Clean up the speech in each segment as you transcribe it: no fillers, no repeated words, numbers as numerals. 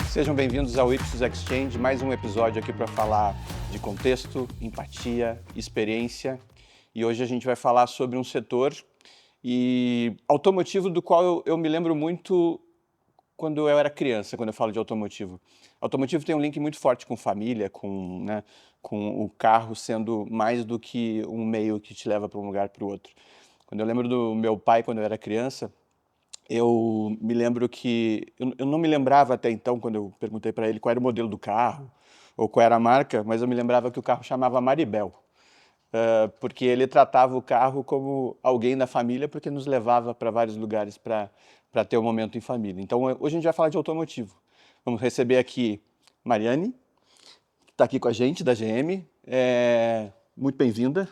Sejam bem-vindos ao Ipsos Exchange, mais um episódio aqui para falar de contexto, empatia, experiência. E hoje a gente vai falar sobre um setor automotivo do qual eu me lembro muito quando eu era criança, quando eu falo de automotivo. Automotivo tem um link muito forte com família, com o carro sendo mais do que um meio que te leva para um lugar para o outro. Quando eu lembro do meu pai, quando eu era criança, eu me lembro que eu não me lembrava até então, quando eu perguntei para ele qual era o modelo do carro ou qual era a marca, mas eu me lembrava que o carro chamava Maribel, porque ele tratava o carro como alguém da família, porque nos levava para vários lugares para ter um momento em família. Então, hoje a gente vai falar de automotivo. Vamos receber aqui Mariane, que está aqui com a gente, da GM. Muito bem-vinda,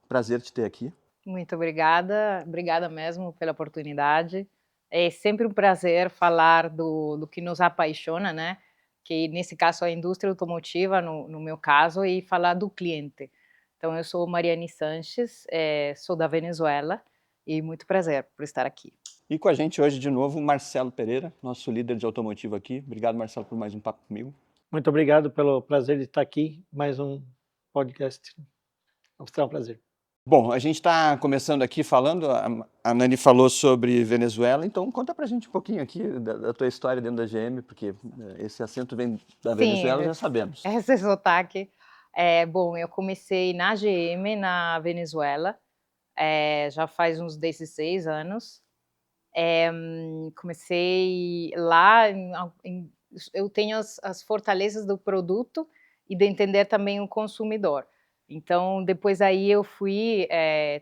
prazer te ter aqui. Muito obrigada mesmo pela oportunidade. É sempre um prazer falar do que nos apaixona, né? Que nesse caso a indústria automotiva, no meu caso, e falar do cliente. Então eu sou Mariane Sanches, sou da Venezuela e muito prazer por estar aqui. E com a gente hoje de novo, Marcelo Pereira, nosso líder de automotivo aqui. Obrigado, Marcelo, por mais um papo comigo. Muito obrigado pelo prazer de estar aqui, mais um podcast. Será um prazer. Bom, a gente está começando aqui falando, a Nani falou sobre Venezuela, então conta pra gente um pouquinho aqui da tua história dentro da GM, porque esse acento vem da Venezuela, já sabemos. Esse sotaque. Bom, eu comecei na GM, na Venezuela, já faz uns 16 anos. Comecei lá, eu tenho as fortalezas do produto e de entender também o consumidor. Então, depois aí eu fui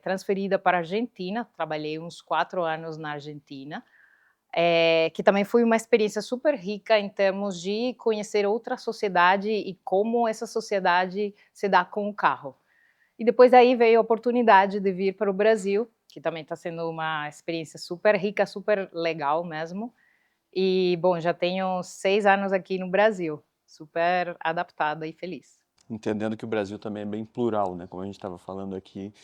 transferida para a Argentina, trabalhei uns 4 anos na Argentina, que também foi uma experiência super rica em termos de conhecer outra sociedade e como essa sociedade se dá com o carro. E depois aí veio a oportunidade de vir para o Brasil, que também está sendo uma experiência super rica, super legal mesmo. E, bom, já tenho 6 anos aqui no Brasil, super adaptada e feliz. Entendendo que o Brasil também é bem plural, né, como a gente estava falando aqui.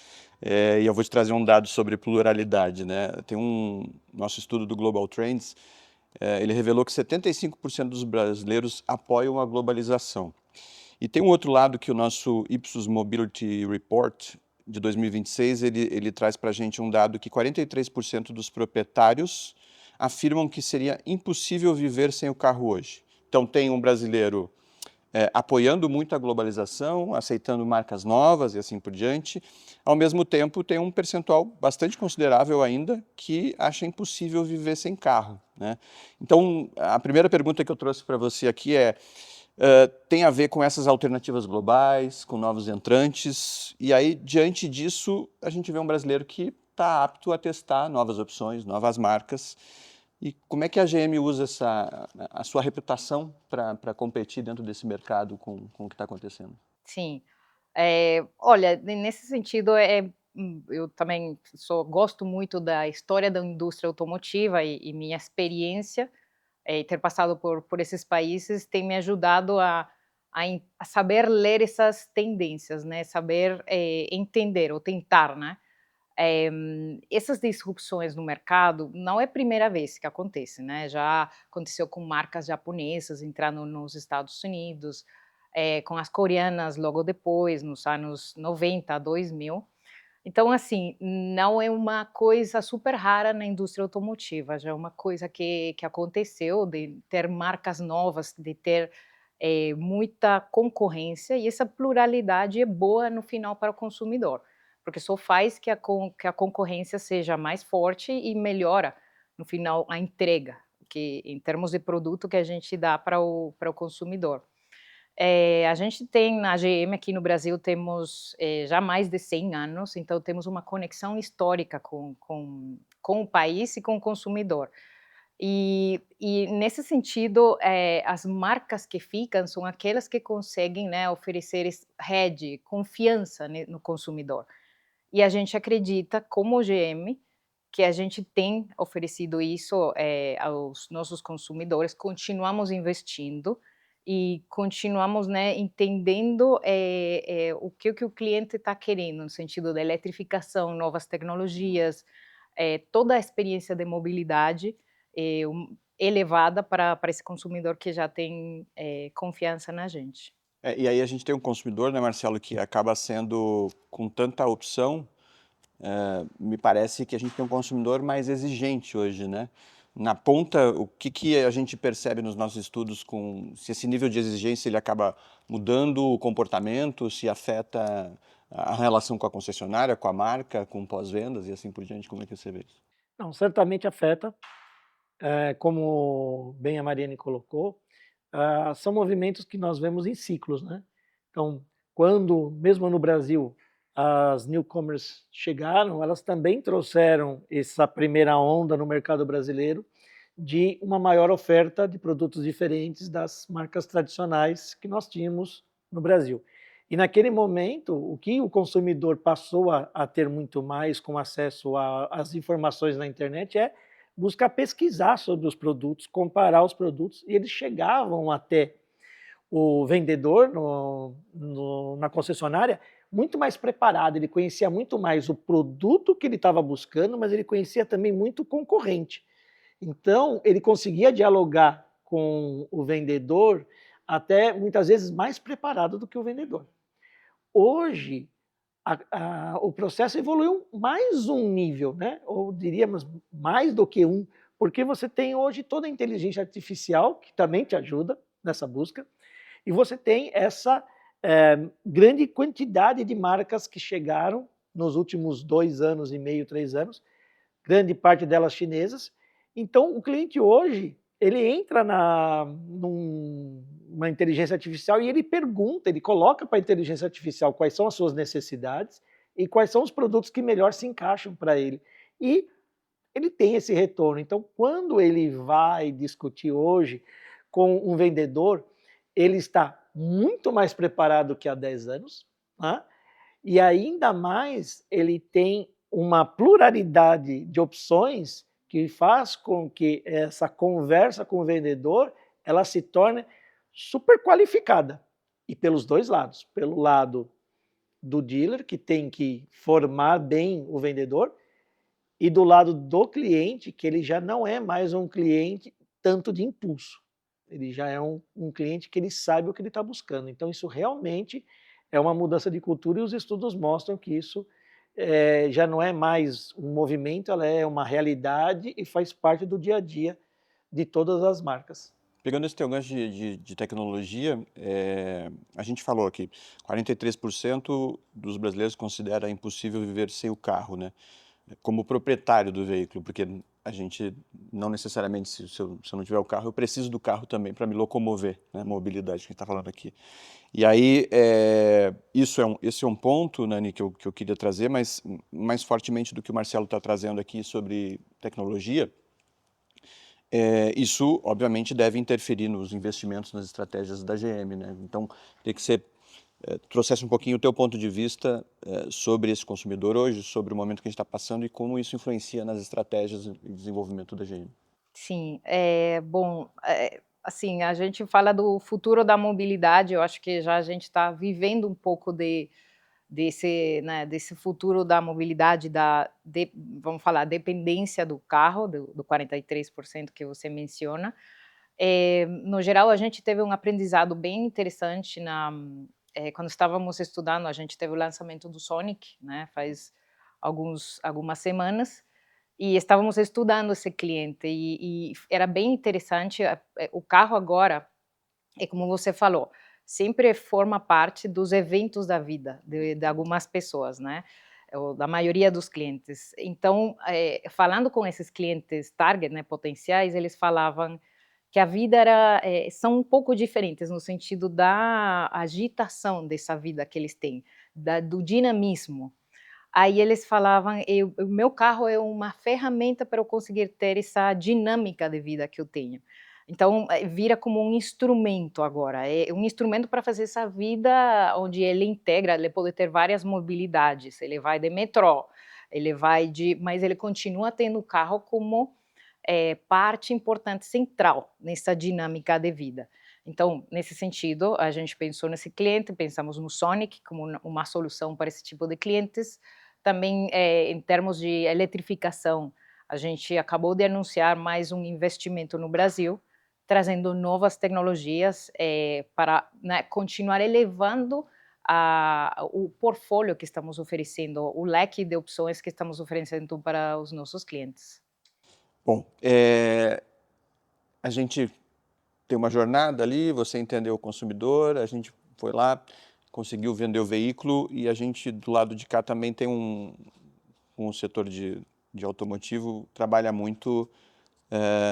E eu vou te trazer um dado sobre pluralidade, né? Tem nosso estudo do Global Trends, ele revelou que 75% dos brasileiros apoiam a globalização. E tem um outro lado que o nosso Ipsos Mobility Report de 2026, ele traz para a gente um dado que 43% dos proprietários afirmam que seria impossível viver sem o carro hoje. Então tem um brasileiro apoiando muito a globalização, aceitando marcas novas e assim por diante. Ao mesmo tempo, tem um percentual bastante considerável ainda que acha impossível viver sem carro, né? Então, a primeira pergunta que eu trouxe para você aqui tem a ver com essas alternativas globais, com novos entrantes, e aí, diante disso, a gente vê um brasileiro que está apto a testar novas opções, novas marcas. E como é que a GM usa a sua reputação para competir dentro desse mercado com o que está acontecendo? Sim. Olha, nesse sentido, eu também gosto muito da história da indústria automotiva e minha experiência, ter passado por esses países tem me ajudado a saber ler essas tendências, né, saber, entender ou tentar, né. Essas disrupções no mercado não é a primeira vez que acontece, né, já aconteceu com marcas japonesas entrando nos Estados Unidos, com as coreanas logo depois, nos anos 90, 2000. Então, assim, não é uma coisa super rara na indústria automotiva, já é uma coisa que aconteceu de ter marcas novas, de ter, muita concorrência, e essa pluralidade é boa no final para o consumidor, porque só faz que a concorrência seja mais forte e melhora, no final, a entrega, que em termos de produto que a gente dá para o consumidor. A gente tem na GM aqui no Brasil temos, já mais de 100 anos, então temos uma conexão histórica com o país e com o consumidor. E nesse sentido, as marcas que ficam são aquelas que conseguem, né, oferecer rede, confiança no consumidor. E a gente acredita, como GM, que a gente tem oferecido isso, aos nossos consumidores, continuamos investindo e continuamos, né, entendendo, o que o cliente está querendo, no sentido da eletrificação, novas tecnologias, toda a experiência de mobilidade, elevada para esse consumidor que já tem confiança na gente. E aí a gente tem um consumidor, né, Marcelo, que acaba sendo, com tanta opção, me parece que a gente tem um consumidor mais exigente hoje, né? Na ponta, o que a gente percebe nos nossos estudos se esse nível de exigência ele acaba mudando o comportamento, se afeta a relação com a concessionária, com a marca, com pós-vendas e assim por diante, como é que você vê isso? Não, certamente afeta, como bem a Mariane colocou, são movimentos que nós vemos em ciclos, né? Então, quando, mesmo no Brasil, as newcomers chegaram, elas também trouxeram essa primeira onda no mercado brasileiro de uma maior oferta de produtos diferentes das marcas tradicionais que nós tínhamos no Brasil. E naquele momento, o que o consumidor passou a ter muito mais com acesso às informações na internet é buscar pesquisar sobre os produtos, comparar os produtos, e eles chegavam até o vendedor na concessionária muito mais preparado, ele conhecia muito mais o produto que ele estava buscando, mas ele conhecia também muito o concorrente. Então, ele conseguia dialogar com o vendedor até muitas vezes mais preparado do que o vendedor. Hoje, o processo evoluiu mais um nível, né? Ou diríamos mais do que um, porque você tem hoje toda a inteligência artificial, que também te ajuda nessa busca, e você tem essa grande quantidade de marcas que chegaram nos últimos 2 anos e meio, 3 anos, grande parte delas chinesas. Então, o cliente hoje, ele entra numa inteligência artificial e ele pergunta, ele coloca para a inteligência artificial quais são as suas necessidades e quais são os produtos que melhor se encaixam para ele. E ele tem esse retorno. Então, quando ele vai discutir hoje com um vendedor, ele está muito mais preparado que há 10 anos, né? E ainda mais ele tem uma pluralidade de opções que faz com que essa conversa com o vendedor ela se torne super qualificada. E pelos dois lados. Pelo lado do dealer, que tem que formar bem o vendedor, e do lado do cliente, que ele já não é mais um cliente tanto de impulso. Ele já é um cliente que ele sabe o que ele está buscando. Então, isso realmente é uma mudança de cultura e os estudos mostram que isso já não é mais um movimento, ela é uma realidade e faz parte do dia a dia de todas as marcas. Pegando esse teu gancho de tecnologia, a gente falou aqui, 43% dos brasileiros considera impossível viver sem o carro, né? Como proprietário do veículo, porque a gente não necessariamente, se eu não tiver o carro, eu preciso do carro também para me locomover, né? Mobilidade que a gente está falando aqui. E aí, esse é um ponto, Nani, que eu queria trazer, mas mais fortemente do que o Marcelo está trazendo aqui sobre tecnologia, isso, obviamente, deve interferir nos investimentos, nas estratégias da GM, né? Então, queria que você trouxesse um pouquinho o teu ponto de vista sobre esse consumidor hoje, sobre o momento que a gente está passando e como isso influencia nas estratégias e desenvolvimento da GM. Sim, bom, assim, a gente fala do futuro da mobilidade, eu acho que já a gente está vivendo um pouco desse futuro da mobilidade, vamos falar, dependência do carro, do 43% que você menciona. No geral, a gente teve um aprendizado bem interessante quando estávamos estudando, a gente teve o lançamento do Sonic, né, faz algumas semanas, e estávamos estudando esse cliente, e era bem interessante, o carro agora, é como você falou, sempre forma parte dos eventos da vida de algumas pessoas, né, ou da maioria dos clientes. Então, falando com esses clientes target, né, potenciais, eles falavam que a vida são um pouco diferentes no sentido da agitação dessa vida que eles têm, do dinamismo. Aí eles falavam: o meu carro é uma ferramenta para eu conseguir ter essa dinâmica de vida que eu tenho. Então, vira como um instrumento agora, é um instrumento para fazer essa vida onde ele integra, ele pode ter várias mobilidades, ele vai de metrô, mas ele continua tendo o carro como parte importante, central nessa dinâmica de vida. Então, nesse sentido, a gente pensou nesse cliente, pensamos no Sonic como uma solução para esse tipo de clientes. Também, em termos de eletrificação, A gente acabou de anunciar mais um investimento no Brasil, trazendo novas tecnologias para, né, continuar elevando o portfólio que estamos oferecendo, o leque de opções que estamos oferecendo para os nossos clientes. Bom, a gente tem uma jornada ali, você entendeu o consumidor, a gente foi lá, conseguiu vender o veículo e a gente do lado de cá também tem um setor de automotivo, trabalha muito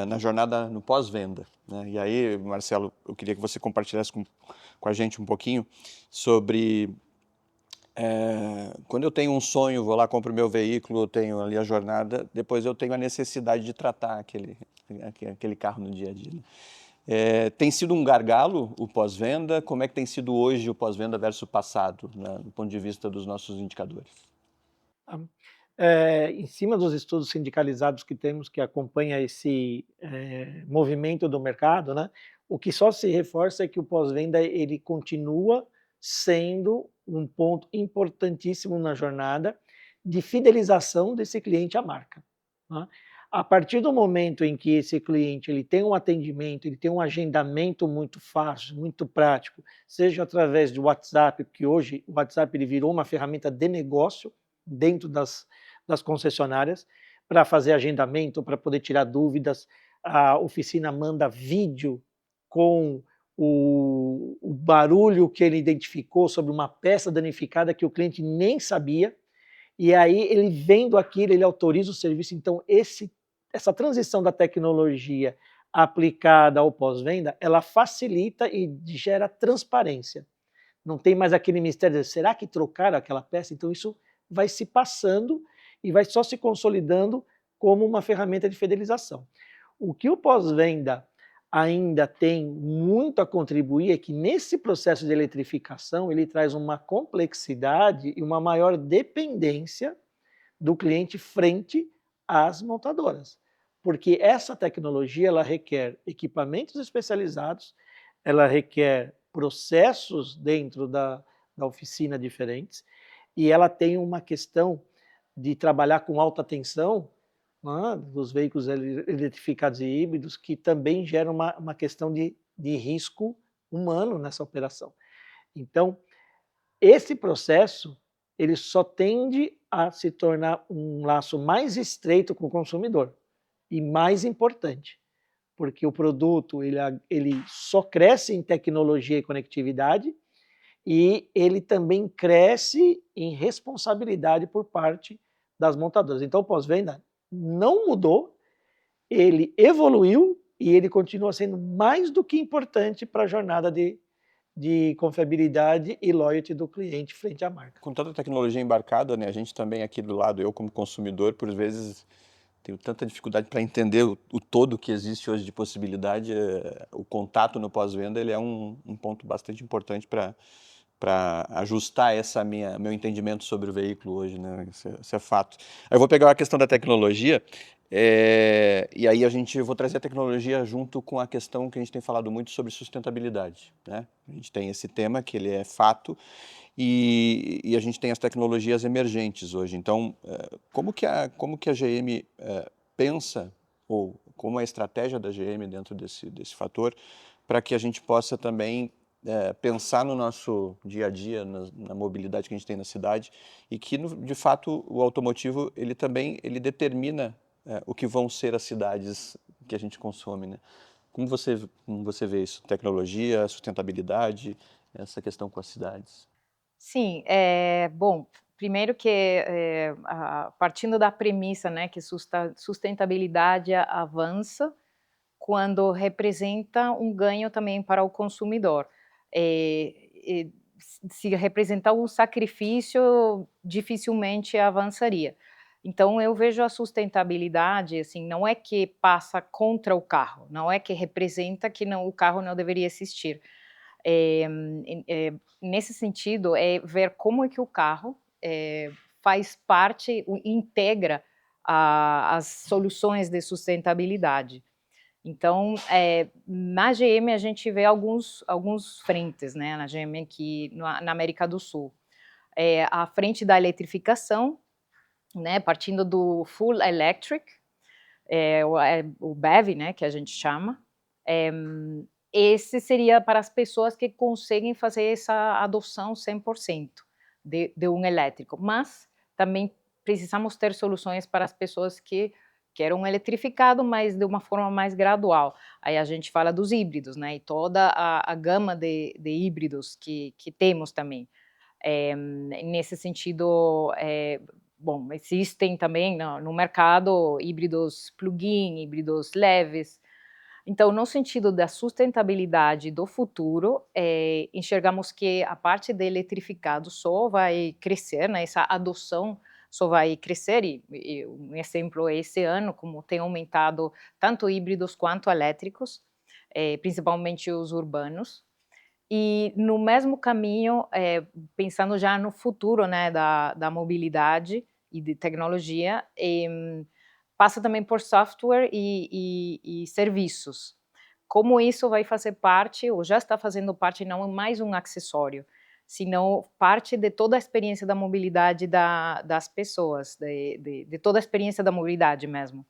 na jornada no pós-venda, né? E aí, Marcelo, eu queria que você compartilhasse com a gente um pouquinho sobre quando eu tenho um sonho, vou lá, compro meu veículo, eu tenho ali a jornada, depois eu tenho a necessidade de tratar aquele carro no dia a dia, né? Tem sido um gargalo o pós-venda? Como é que tem sido hoje o pós-venda versus o passado, né, do ponto de vista dos nossos indicadores? Em cima dos estudos sindicalizados que temos, que acompanha esse movimento do mercado, né, o que só se reforça é que o pós-venda ele continua sendo um ponto importantíssimo na jornada de fidelização desse cliente à marca, né? A partir do momento em que esse cliente ele tem um atendimento, ele tem um agendamento muito fácil, muito prático, seja através do WhatsApp, porque hoje o WhatsApp ele virou uma ferramenta de negócio dentro das concessionárias, para fazer agendamento, para poder tirar dúvidas. A oficina manda vídeo com o barulho que ele identificou sobre uma peça danificada que o cliente nem sabia, e aí ele vendo aquilo, ele autoriza o serviço. Então essa transição da tecnologia aplicada ao pós-venda, ela facilita e gera transparência. Não tem mais aquele mistério de será que trocaram aquela peça? Então isso vai se passando e vai só se consolidando como uma ferramenta de fidelização. O que o pós-venda ainda tem muito a contribuir é que nesse processo de eletrificação ele traz uma complexidade e uma maior dependência do cliente frente às montadoras, porque essa tecnologia ela requer equipamentos especializados, ela requer processos dentro da oficina diferentes, e ela tem uma questão de trabalhar com alta tensão, né, dos veículos eletrificados e híbridos, que também gera uma questão de risco humano nessa operação. Então, esse processo ele só tende a se tornar um laço mais estreito com o consumidor e mais importante, porque o produto ele só cresce em tecnologia e conectividade e ele também cresce em responsabilidade por parte das montadoras. Então, o pós-venda não mudou, ele evoluiu e ele continua sendo mais do que importante para a jornada de confiabilidade e loyalty do cliente frente à marca. Com tanta tecnologia embarcada, né, a gente também aqui do lado, eu como consumidor, por vezes tenho tanta dificuldade para entender o todo que existe hoje de possibilidade. O contato no pós-venda ele é um ponto bastante importante para ajustar meu entendimento sobre o veículo hoje, né? Isso é fato. Aí eu vou pegar a questão da tecnologia, e aí eu vou trazer a tecnologia junto com a questão que a gente tem falado muito sobre sustentabilidade, né? A gente tem esse tema que ele é fato, e a gente tem as tecnologias emergentes hoje. Então, como que a GM pensa, ou como é a estratégia da GM dentro desse fator, para que a gente possa também pensar no nosso dia a dia, na mobilidade que a gente tem na cidade, e que, de fato, o automotivo ele também determina o que vão ser as cidades que a gente consome, né? Como você vê isso? Tecnologia, sustentabilidade, essa questão com as cidades? Sim, bom, primeiro que, partindo da premissa, né, que sustentabilidade avança quando representa um ganho também para o consumidor. Se representar um sacrifício, dificilmente avançaria. Então eu vejo a sustentabilidade, assim, não é que passa contra o carro, não é que representa que o carro não deveria existir. Nesse sentido, é ver como é que o carro faz parte, integra as soluções de sustentabilidade. Então, na GM a gente vê alguns frentes, né, na GM aqui na América do Sul. A frente da eletrificação, né, partindo do full electric, o BEV, né, que a gente chama. Esse seria para as pessoas que conseguem fazer essa adoção 100% de um elétrico, mas também precisamos ter soluções para as pessoas que querem um eletrificado, mas de uma forma mais gradual. Aí a gente fala dos híbridos, né, e toda a gama de híbridos que temos também. Nesse sentido, bom, existem também no mercado híbridos plug-in, híbridos leves. Então, no sentido da sustentabilidade do futuro, enxergamos que a parte de eletrificado só vai crescer, né, essa adoção só vai crescer, e um exemplo é esse ano, como tem aumentado tanto híbridos quanto elétricos, principalmente os urbanos. E no mesmo caminho, pensando já no futuro, né, da mobilidade e de tecnologia, passa também por software e serviços. Como isso vai fazer parte, ou já está fazendo parte, não mais um acessório, senão parte de toda a experiência da mobilidade das pessoas, de toda a experiência da mobilidade mesmo.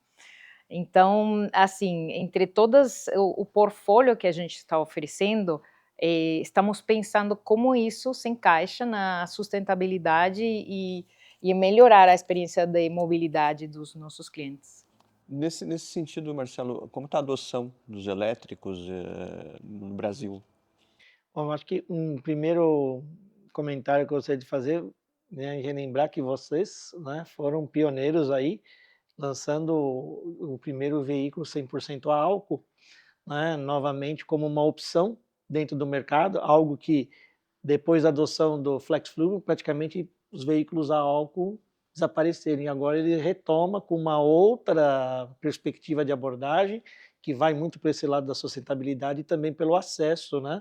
Então, assim, entre todas o portfólio que a gente está oferecendo, estamos pensando como isso se encaixa na sustentabilidade e melhorar a experiência de mobilidade dos nossos clientes. Nesse sentido, Marcelo, como está a adoção dos elétricos no Brasil? Bom, acho que um primeiro comentário que eu gostaria de fazer, né, é lembrar que vocês, né, foram pioneiros aí, lançando o primeiro veículo 100% a álcool, né, novamente como uma opção dentro do mercado, algo que depois da adoção do Flex Fuel, praticamente os veículos a álcool desapareceram. E agora ele retoma com uma outra perspectiva de abordagem, que vai muito para esse lado da sustentabilidade e também pelo acesso, né,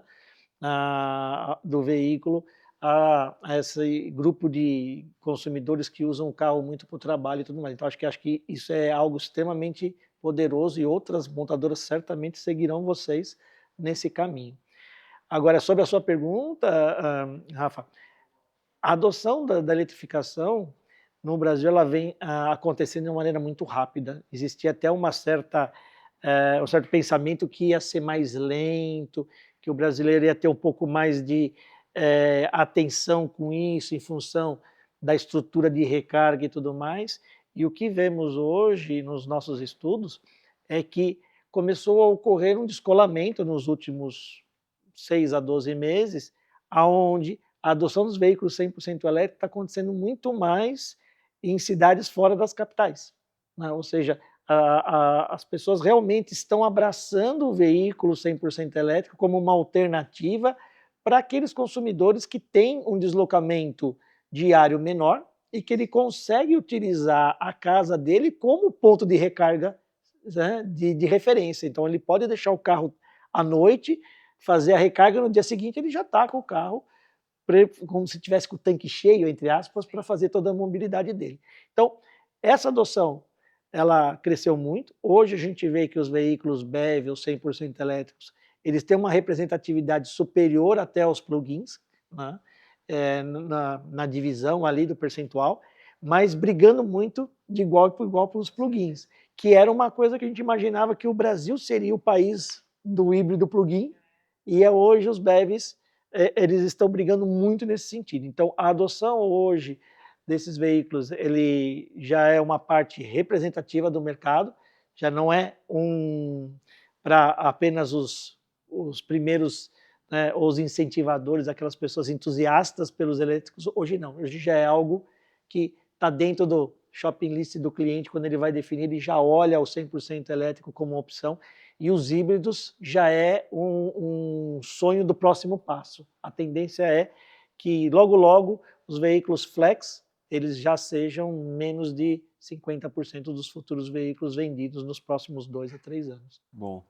do veículo a esse grupo de consumidores que usam o carro muito para o trabalho e tudo mais. Então, acho que isso é algo extremamente poderoso e outras montadoras certamente seguirão vocês nesse caminho. Agora, sobre a sua pergunta, Rafa, a adoção da eletrificação no Brasil ela vem acontecendo de uma maneira muito rápida. Existia até um certo pensamento que ia ser mais lento, que o brasileiro ia ter um pouco mais de atenção com isso, em função da estrutura de recarga e tudo mais. E o que vemos hoje nos nossos estudos é que começou a ocorrer um descolamento nos últimos 6 a 12 meses, aonde a adoção dos veículos 100% elétricos está acontecendo muito mais em cidades fora das capitais, né? Ou seja, as pessoas realmente estão abraçando o veículo 100% elétrico como uma alternativa para aqueles consumidores que têm um deslocamento diário menor e que ele consegue utilizar a casa dele como ponto de recarga, né, de referência. Então ele pode deixar o carro à noite, fazer a recarga, no dia seguinte ele já está com o carro como se tivesse com o tanque cheio, entre aspas, para fazer toda a mobilidade dele. Então, essa adoção, ela cresceu muito. Hoje a gente vê que os veículos BEV, ou 100% elétricos, eles têm uma representatividade superior até aos plugins, né? Na divisão ali do percentual, mas brigando muito de igual para igual para os plugins, que era uma coisa que a gente imaginava que o Brasil seria o país do híbrido plug-in, e hoje os BEVs eles estão brigando muito nesse sentido. Então, a adoção hoje desses veículos, ele já é uma parte representativa do mercado, já não é para apenas os primeiros, né, os incentivadores, aquelas pessoas entusiastas pelos elétricos. Hoje não, hoje já é algo que está dentro do shopping list do cliente. Quando ele vai definir, ele já olha o 100% elétrico como opção. E os híbridos já é um sonho do próximo passo. A tendência é que logo, logo, os veículos flex, eles já sejam menos de 50% dos futuros veículos vendidos nos próximos 2 a 3 anos. Bom,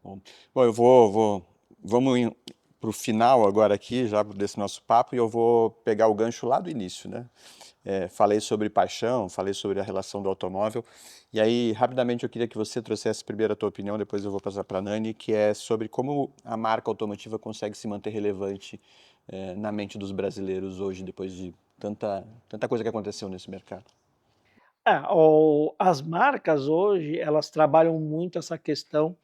vamos para o final agora aqui, já desse nosso papo, e eu vou pegar o gancho lá do início, né? Falei sobre paixão, falei sobre a relação do automóvel, e aí rapidamente eu queria que você trouxesse primeiro a tua opinião, depois eu vou passar para a Nani, que é sobre como a marca automotiva consegue se manter relevante na mente dos brasileiros hoje, depois de tanta coisa que aconteceu nesse mercado. As marcas hoje, elas trabalham muito essa questão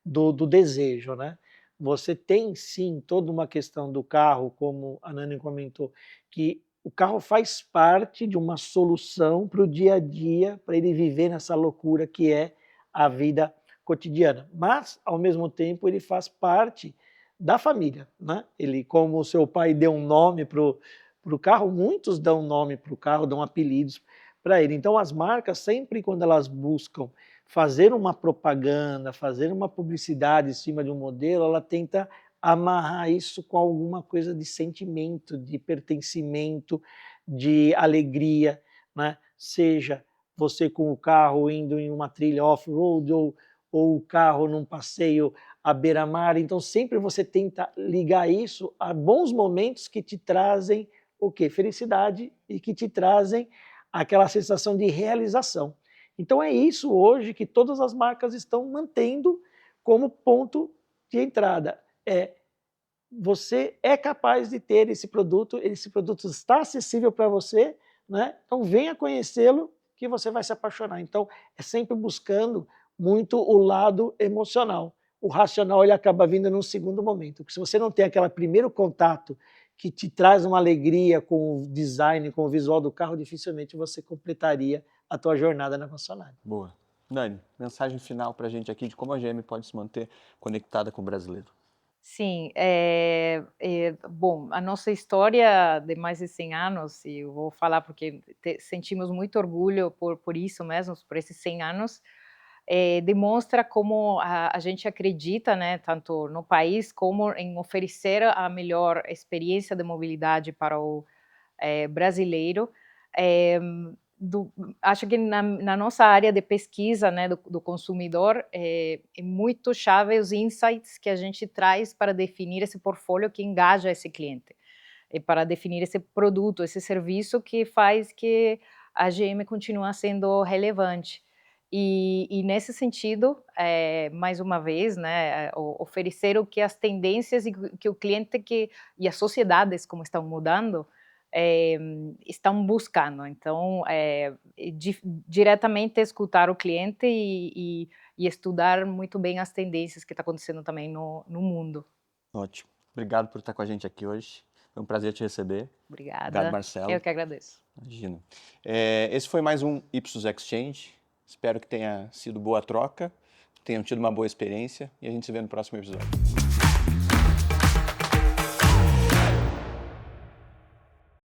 do desejo, né? Você tem sim toda uma questão do carro, como a Nani comentou, que o carro faz parte de uma solução para o dia a dia, para ele viver nessa loucura que é a vida cotidiana. Mas, ao mesmo tempo, ele faz parte da família, né? Ele, como o seu pai deu um nome para o carro, muitos dão nome para o carro, dão apelidos para ele. Então, as marcas, sempre quando elas buscam fazer uma propaganda, fazer uma publicidade em cima de um modelo, ela tenta amarrar isso com alguma coisa de sentimento, de pertencimento, de alegria, né? Seja você com o carro indo em uma trilha off-road ou o carro num passeio à beira-mar. Então, sempre você tenta ligar isso a bons momentos que te trazem o quê? Felicidade e que te trazem aquela sensação de realização. Então é isso hoje que todas as marcas estão mantendo como ponto de entrada. Você é capaz de ter esse produto está acessível para você, né? Então venha conhecê-lo que você vai se apaixonar. Então é sempre buscando muito o lado emocional. O racional ele acaba vindo num segundo momento. Porque se você não tem aquele primeiro contato que te traz uma alegria com o design, com o visual do carro, dificilmente você completaria a tua jornada na concessionária. Boa. Nani, mensagem final para a gente aqui de como a GM pode se manter conectada com o brasileiro. Sim, bom, a nossa história de mais de 100 anos, e eu vou falar porque sentimos muito orgulho por isso mesmo, por esses 100 anos, demonstra como a gente acredita, né, tanto no país como em oferecer a melhor experiência de mobilidade para o brasileiro. Eh, Acho que na nossa área de pesquisa, né, do consumidor, é muito chave os insights que a gente traz para definir esse portfólio que engaja esse cliente, e para definir esse produto, esse serviço que faz que a GM continue sendo relevante. E nesse sentido, mais uma vez, né, oferecer o que as tendências e que o cliente e as sociedades como estão mudando, estão buscando. Então, diretamente escutar o cliente e estudar muito bem as tendências que estão acontecendo também no mundo. Ótimo. Obrigado por estar com a gente aqui hoje. Foi um prazer te receber. Obrigada. Obrigado, Marcelo. Eu que agradeço. Imagina. Esse foi mais um Ipsos Exchange. Espero que tenha sido boa a troca, tenham tido uma boa experiência e a gente se vê no próximo episódio.